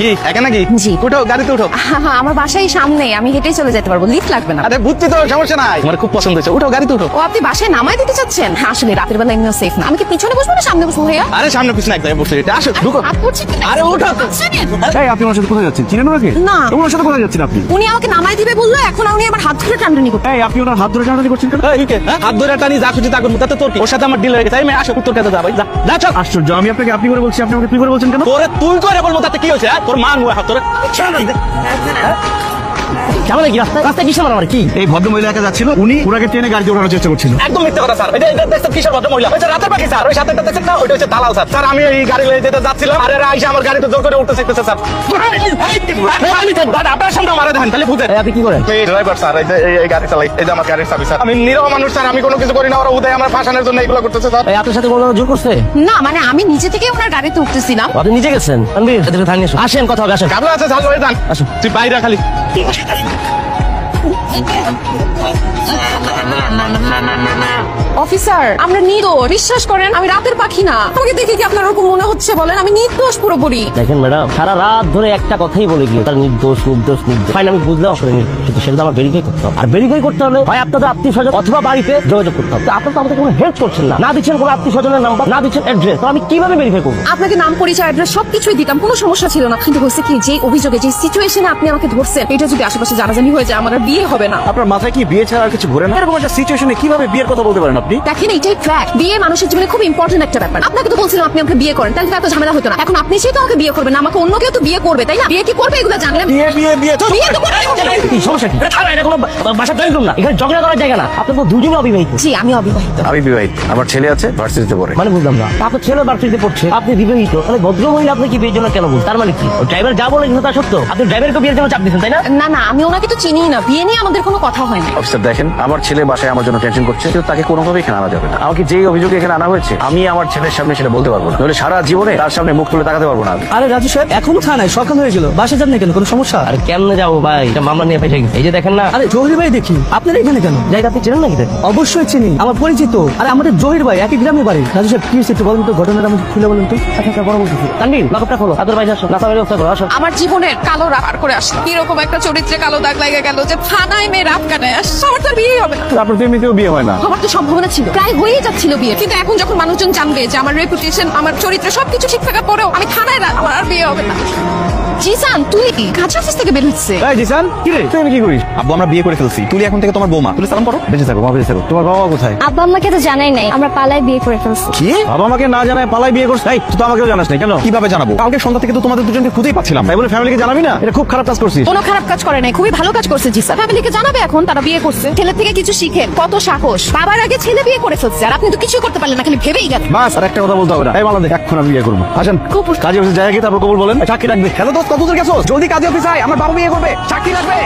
কি একা নাকি? জি। উঠো, গাড়িতে উঠো। আমার বাসায় সামনে, আমি হেঁটেই চলে যেতে পারবো, লিফট লাগবে না। আরে বুঝছি তো, সমস্যা নাই, আমার খুব পছন্দ হয়েছে। উঠো, গাড়িতে উঠো। ও, আপনি বাসায় নামাই দিতে চাচ্ছেন? আসলে রাতের বেলা এমনিও সেফ না। আমি কি পিছনে বসবো না সামনে বসবো ভাইয়া? আরে সামনে পিছনে এক জায়গায় বসে এটা, আসো ঢুকো। হাত ধরছি কি? আরে উঠো। এই আপনি ওনার সাথে কোথায় যাচ্ছেন? চিনেন ওনাকে? না। ওনার সাথে কোথায় যাচ্ছেন আপনি? উনি আমাকে নামাই দিবে বললো, এখন উনি আমার হাত ধরে টানটানি করতে। এই আপনি ওনার হাত ধরে টানাটানি করছেন কেন? এই কে? হাত ধরে টানি যা খুশি তা করবো, তাতে তোর কি? ওর সাথে আমার ডিল হয়ে গেছে। এই মেয়ে আসো, উত্তর কাছে যা ভাই, যা যা চল। আশ্চর্য, আমি আপনাকে আপনি করে বলছি, আপনি আমাকে তুই করে বলছেন কেন? তোরে তুই করে বলবো তাতে কি হয়েছে? তোর মান হাত তোরে কেমন কি রাস্তায় কিসে মারামারি কি? এই ভদ্র মহিলা একা যাচ্ছিল, উনি ওনাকে ট্রেনে গাড়িতে ওঠানোর চেষ্টা করছিল। একদম মিথ্যে কথা স্যার। এটা দেখছেন কিসের ভদ্র মহিলা? ওই যে রাতের পাখি স্যার, ওই সাথে দেখছেন না, ওইটা হচ্ছে দালাল স্যার। স্যার আমি এই গাড়ি লয়ে যেতে যাচ্ছিলাম, আর এরা আইসা আমার গাড়িতে জোর করে উঠতে শিখতেছে স্যার। আপনার সামনে মারা দেখেন, তাহলে বুঝেন আপনি কি করেন? এই ড্রাইভার স্যার, এই গাড়ি চালাই, এই যে আমার গাড়ির চাবি স্যার। আমি নিরহ মানুষ স্যার, আমি কোনো কিছু করি না, ওরা উদয় আমার ফাঁসানোর জন্য এগুলো করতেছে স্যার। আপনার সাথে কোনো জোর করছে? না, মানে আমি নিজে থেকে ওনার গাড়িতে উঠতেছিলাম। আপনি নিজে গেছেন? আসেন, কথা হবে, আসেন। গাবলা আছে ঝাল হয়ে যান, আসুন। তুই বাইরে খালি। অফিসার, আমরা নির্দোষ, বিশ্বাস করেন, আমি রাতের পাখি না। আমাকে দেখে কি আপনার ওরকম মনে হচ্ছে বলেন? আমি নির্দোষ পুরোপুরি। দেখেন ম্যাডাম, সারা রাত ধরে একটা কথাই বলে গিয়ে তার নির্দোষ নির্দোষ নির্দোষ। ফাইন, আমি বুঝলাম আসলে কিন্তু সেটা আমার ভেরিফাই করতে হবে। আর ভেরিফাই করতে হলে হয় আপনাদের আত্মীয় স্বজন অথবা বাড়িতে যোগাযোগ করতে হবে। তো আপনার তো আমাদের কোনো হেল্প করছেন না, না দিচ্ছেন কোনো আত্মীয় স্বজনের নাম্বার, না দিচ্ছেন অ্যাড্রেস। তো আমি কিভাবে ভেরিফাই করবো? আপনাকে নাম, পরিচয়, অ্যাড্রেস সবকিছুই দিতাম, কোনো সমস্যা ছিল না। কিন্তু হচ্ছে কি, যে অভিযোগে, যে সিচুয়েশনে আপনি আমাকে ধরছেন, এটা যদি আশেপাশে জানাজানি হয়ে যায়, আমার আর বিয়ে হবে না। আপনার মাথায় কি বিয়ে ছাড়া আর কিছু ঘোরে না? এরকম একটা সিচুয়েশনে কিভাবে বিয়ের কথা বলতে পারেন আপনি? দেখেন, এইটাই ফ্যাক্ট। বিয়ে মানুষের জীবনে খুব ইম্পর্টেন্ট একটা ব্যাপার। আপনাকে তো বলছিলাম আপনি আমাকে বিয়ে করেন, তাহলে এত ঝামেলা হতো না। এখন আপনি সেই তো আমাকে বিয়ে করবেন না, আমাকে অন্য কেউ তো বিয়ে করবে, তাই না? বিয়ে কি করবে এগুলো জানলেন? বিয়ে বিয়ে বিয়ে তো বিয়ে তো করবে। কি সমস্যা কি? এটা কোনো বাসার ড্রয়িং রুম না, এখানে ঝগড়া করার জায়গা না। আপনি তো দুজনে অবিবাহিত। জি, আমি অবিবাহিত। আমি বিবাহিত, আমার ছেলে আছে, ভার্সিটিতে পড়ে। মানে বুঝলাম না, আপনার ছেলে ভার্সিটিতে পড়ছে, আপনি বিবাহিত, তাহলে ভদ্র মহিলা আপনি কি বিয়ের জন্য কেন বলছেন? তার মানে কি ড্রাইভার যা বলে তা সত্য? আপনি ড্রাইভারকে বিয়ের জন্য চাপ দিচ্ছেন, তাই না? না না, আমি ওনাকে তো চিনি না, বিয়ে নিয়ে আমাদের কোনো কথা হয় না। অফিসার দেখেন, আমার ছেলে বাসায় আমার জন্য টেনশন করছে, কিন্তু তাকে কোনোভাবেই এখানে আনা যাবে না। আমাকে যেই অভিযোগে এখানে আনা হয়েছে, আমি আমার ছেলের সামনে সেটা বলতে পারবো না, নইলে সারা জীবনে তার সামনে মুখ তুলে তাকাতে পারবো না। আরে রাজু সাহেব, এখনো থানায়, সকাল হয়ে গেল, বাসা যান না কেন? কোনো সমস্যা? আর কেমনে যাবো ভাই, এটা মামলা নিয়ে পাইছে। এই যে দেখেন না, আরে জহির ভাই দেখি, আপনারা এখানে কেন? জায়গা আপনি চেনেন নাকি? দেখেন অবশ্যই চিনি, আমার পরিচিত। আরে আমাদের জহির ভাই একই গ্রামে বাড়ি। রাজু সাহেব কি হয়েছে একটু বলেন তো, ঘটনাটা আমাকে খুলে বলেন তো। আচ্ছা বড় বলতেছি, তানভীর লকআপটা খোলো, আদর ভাই আসো, নাস্তা ব্যবস্থা করো, আসো। আমার জীবনের কালো রাত পার করে আসলো, এরকম একটা চরিত্রে কালো দাগ লাগে গেল যে থানায় মেয়ে রাত কাটায় আসছে। আমার তো আর বিয়ে হবে না। আপনার তো এমনিতেও বিয়ে হয় না। আমার তো সম্ভাবনা ছিল, প্রায় হয়েই যাচ্ছিল বিয়ে, কিন্তু এখন যখন মানুষজন জানবে যে আমার রেপুটেশন, আমার চরিত্র সবকিছু ঠিক থাকার পরেও আমি থানায় আমার আর বিয়ে হবে না। জিসান, তুই কাজ অফিস থেকে বের হচ্ছে? এই জিসান, কি রে, তুই কি করিস? আব্বু আমরা বিয়ে করে ফেলছি, তুই এখন থেকে তোমার বৌমা, তুই সালাম করো। বেঁচে থাকো, মা বেঁচে থাকো। তোমার বাবা কোথায়? আব্বা আমাকে তো জানাই নাই, আমরা পালায় বিয়ে করে ফেলছি। কি? বাবা আমাকে না জানায় পালাই বিয়ে করছিস? এই তুই তো আমাকেও জানাস না কেন? কিভাবে জানাবো? কালকে সন্ধ্যা থেকে তো তোমাদের দুজনকে খুঁজেই পাচ্ছিলাম। তাই বলে ফ্যামিলিকে জানাবি না? এটা খুব খারাপ কাজ করছিস। কোনো খারাপ কাজ করে নাই, খুবই ভালো কাজ করছে জিসান। ফ্যামিলিকে জানাবে এখন, তারা বিয়ে করছে। ছেলে থেকে কিছু শিখেন, কত সাহস। বাবার আগে ছেলে বিয়ে করে ফেলছে, আর আপনি তো কিছু করতে পারলেন না, খালি ভেবেই গেলেন। বাস, আর একটা কথা বলতে হবে না। এই মালা দেখ, এখন আমি বিয়ে করবো। আসেন কাজে অফিসে জায়গা গিয়ে তারপর কবুল বলেন। সাক্ষী রাখবে। হ্যালো দোস্ত, কত দূর গেছো? জলদি কাজে অফিস আয়, আমার বাবা বিয়ে করবে, সাক্ষী রাখবে।